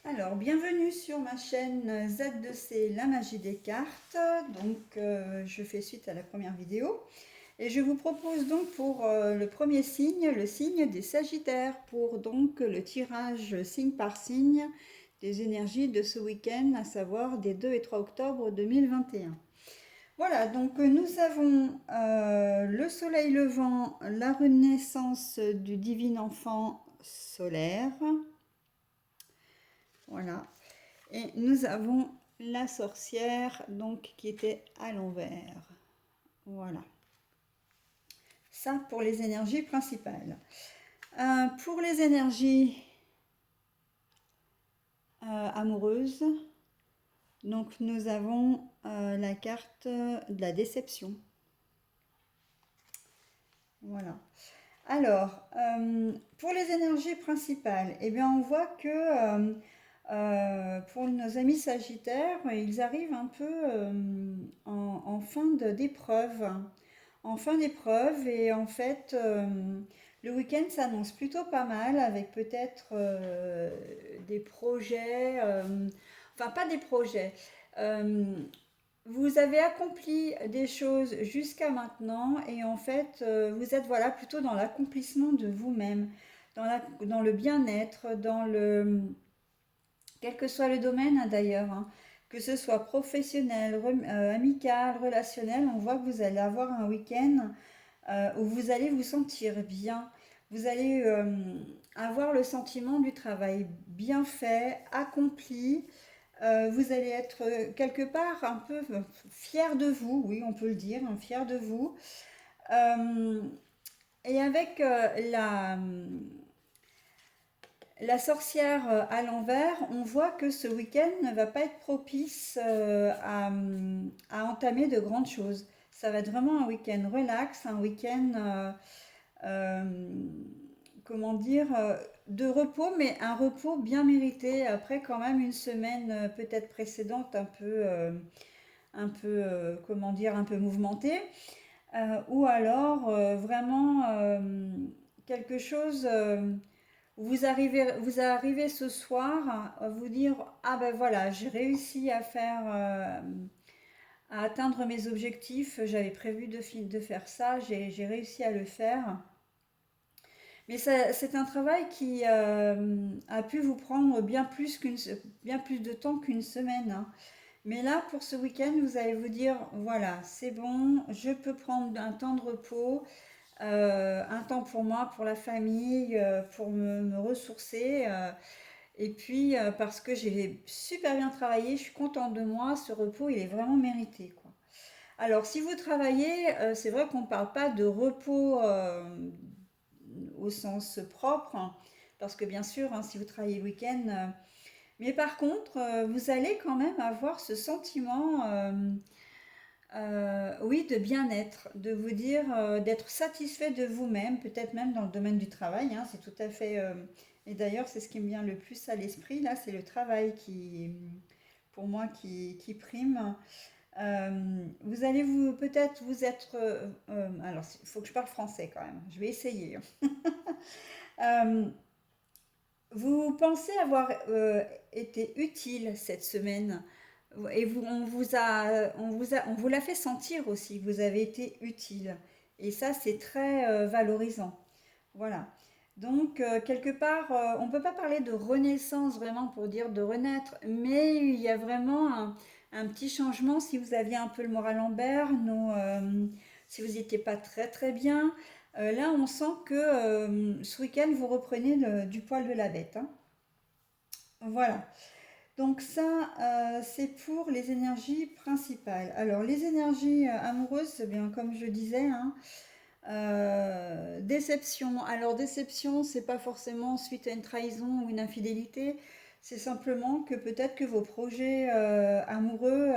Alors, bienvenue sur ma chaîne Z2C, la magie des cartes. Je fais suite à la première vidéo. Et je vous propose donc pour le premier signe, le signe des Sagittaires, pour donc le tirage signe par signe des énergies de ce week-end, à savoir des 2 et 3 octobre 2021. Voilà, donc nous avons le soleil levant, la renaissance du divin enfant solaire. Voilà. Et nous avons la sorcière, donc, qui était à l'envers. Voilà. Ça pour les énergies principales. Pour les énergies amoureuses, donc nous avons la carte de la déception. Voilà. Alors, pour les énergies principales, eh bien, on voit que pour nos amis Sagittaires, ils arrivent un peu en fin d'épreuve. En fin d'épreuve, et en fait, le week-end s'annonce plutôt pas mal avec peut-être des projets, enfin pas des projets. euh, Vous avez accompli des choses jusqu'à maintenant et en fait, vous êtes voilà plutôt dans l'accomplissement de vous-même, dans le bien-être, quel que soit le domaine hein, d'ailleurs, hein, que ce soit professionnel, amical, relationnel, on voit que vous allez avoir un week-end où vous allez vous sentir bien. Vous allez avoir le sentiment du travail bien fait, accompli. Vous allez être quelque part un peu fier de vous, oui, on peut le dire, hein, fier de vous. Euh, et avec la sorcière à l'envers, on voit que ce week-end ne va pas être propice à entamer de grandes choses. Ça va être vraiment un week-end relax, un week-end, euh, comment dire, de repos, mais un repos bien mérité après quand même une semaine peut-être précédente comment dire, un peu mouvementée, ou alors vraiment quelque chose vous arrivez ce soir à vous dire ah ben voilà j'ai réussi à faire à atteindre mes objectifs, j'avais prévu de faire ça, j'ai réussi à le faire. Mais c'est un travail qui a pu vous prendre bien plus de temps qu'une semaine, hein. Mais là, pour ce week-end, vous allez vous dire, voilà, c'est bon, je peux prendre un temps de repos, un temps pour moi, pour la famille, pour me ressourcer. Et puis, parce que j'ai super bien travaillé, je suis contente de moi, ce repos, il est vraiment mérité, quoi. Alors, si vous travaillez, c'est vrai qu'on ne parle pas de repos au sens propre, hein, parce que bien sûr, hein, si vous travaillez le week-end, mais par contre, vous allez quand même avoir ce sentiment, oui, de bien-être, de vous dire, d'être satisfait de vous-même, peut-être même dans le domaine du travail, hein, c'est tout à fait. Et d'ailleurs, c'est ce qui me vient le plus à l'esprit, là, c'est le travail qui, pour moi, qui prime. Vous allez peut-être vous être. Alors, il faut que je parle français quand même, je vais essayer, hein. Euh, Vous pensez avoir été utile cette semaine et on vous l'a fait sentir aussi que vous avez été utile. Et ça, c'est très valorisant. Voilà. Donc, quelque part, on ne peut pas parler de renaissance vraiment pour dire de renaître, mais il y a vraiment un petit changement si vous aviez un peu le moral en berne ou si vous n'étiez pas très très bien. Là, on sent que ce week-end, vous reprenez du poil de la bête, hein. Voilà. Donc ça, c'est pour les énergies principales. Alors, les énergies amoureuses, eh bien, comme je disais, hein, déception. Alors, déception, c'est pas forcément suite à une trahison ou une infidélité. C'est simplement que peut-être que vos projets amoureux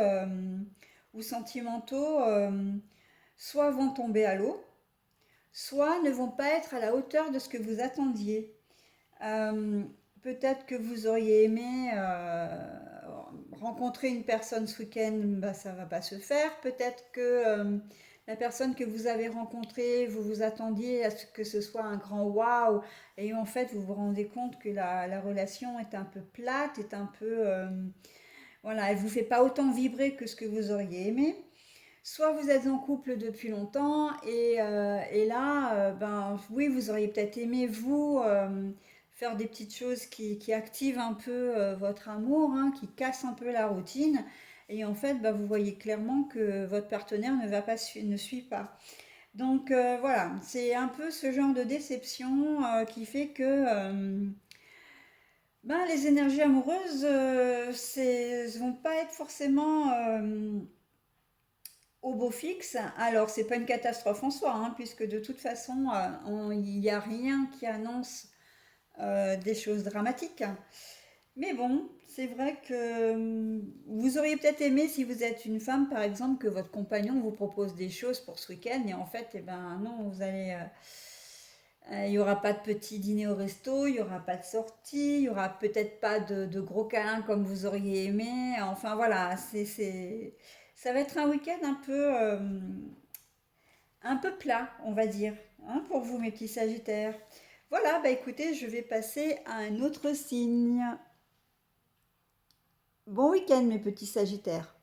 ou sentimentaux soit vont tomber à l'eau, soit ne vont pas être à la hauteur de ce que vous attendiez. Euh, Peut-être que vous auriez aimé rencontrer une personne ce week-end, bah, ça va pas se faire. Peut-être que la personne que vous avez rencontrée, vous vous attendiez à ce que ce soit un grand waouh, et en fait, vous vous rendez compte que la relation est un peu plate, est un peu, voilà, elle vous fait pas autant vibrer que ce que vous auriez aimé. Soit vous êtes en couple depuis longtemps et là, ben oui, vous auriez peut-être aimé vous faire des petites choses qui activent un peu votre amour, hein, qui cassent un peu la routine. Et en fait, ben, vous voyez clairement que votre partenaire ne suit pas. Donc voilà, c'est un peu ce genre de déception qui fait que ben, les énergies amoureuses, vont pas être forcément au beau fixe. Alors, c'est pas une catastrophe en soi, hein, puisque de toute façon, il n'y a rien qui annonce des choses dramatiques. Mais bon, c'est vrai que vous auriez peut-être aimé, si vous êtes une femme, par exemple, que votre compagnon vous propose des choses pour ce week-end, et en fait, eh ben non, il n'y aura pas de petit dîner au resto, il n'y aura pas de sortie, il n'y aura peut-être pas de gros câlins comme vous auriez aimé. Enfin voilà, ça va être un week-end un peu plat, on va dire, hein, pour vous, mes petits sagittaires. Voilà, bah écoutez, je vais passer à un autre signe. Bon week-end, mes petits sagittaires.